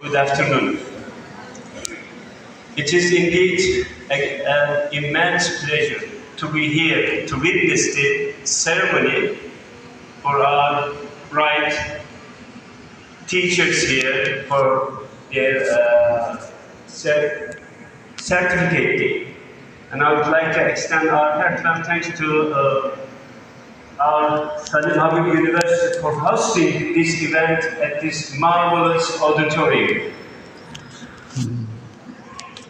Good afternoon. It is indeed an immense pleasure to be here to witness the ceremony for our bright teachers here for their certificate day. And I would like to extend our heartfelt thanks to our Salim Habib University for hosting this event at this marvelous auditorium.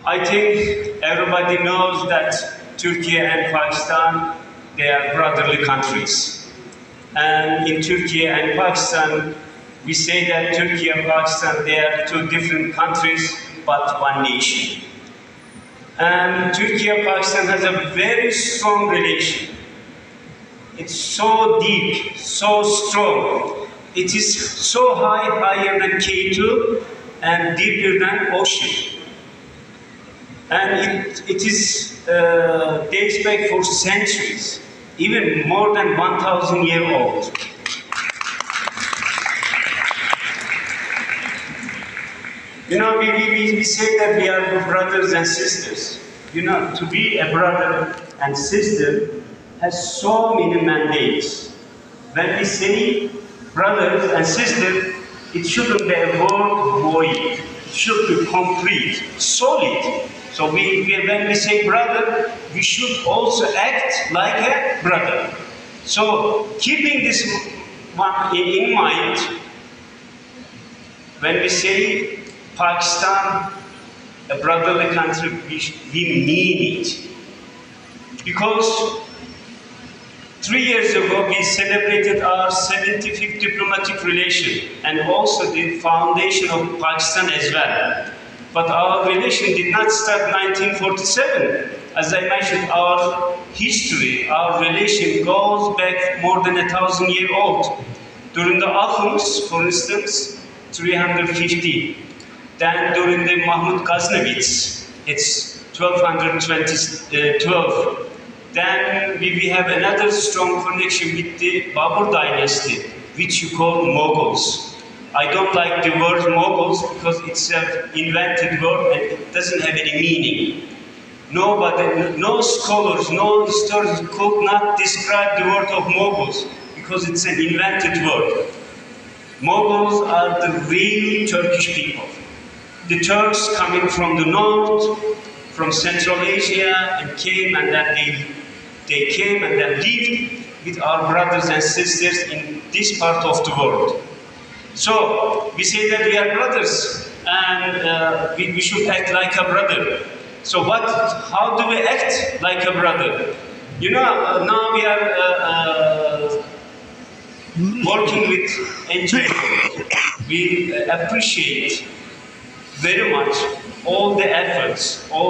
I think everybody knows that Turkey and Pakistan, they are brotherly countries. And in Turkey and Pakistan, we say that Turkey and Pakistan, they are two different countries, but one nation. And Turkey and Pakistan has a very strong relation. It's so deep, so strong. It is so higher than K2 and deeper than ocean. And it is dates back for centuries, even more than 1,000 years old. You know, we say that we are brothers and sisters. You know, to be a brother and sister has so many mandates. When we say brothers and sisters, it shouldn't be a word void. It should be complete, solid. So when we say brother, we should also act like a brother. So keeping this one in mind, when we say Pakistan, a brotherly country, we mean it. Because 3 years ago, we celebrated our 75th diplomatic relation and also the foundation of Pakistan as well. But our relation did not start 1947. As I mentioned, our history, our relation goes back more than 1,000 years old. During the Akhunds, for instance, 350. Then during the Mahmud Ghaznevits, it's 1212. Then we have another strong connection with the Babur dynasty, which you call Mughals. I don't like the word Mughals because it's an invented word and it doesn't have any meaning. Nobody, no scholars, no historians could not describe the word of Mughals because it's an invented word. Mughals are the real Turkish people. The Turks coming from the north, from Central Asia, and came and then they came and then lived with our brothers and sisters in this part of the world. So we say that we are brothers and we should act like a brother. So how do we act like a brother? You know, now we are working with NGOs. We appreciate very much all the efforts, all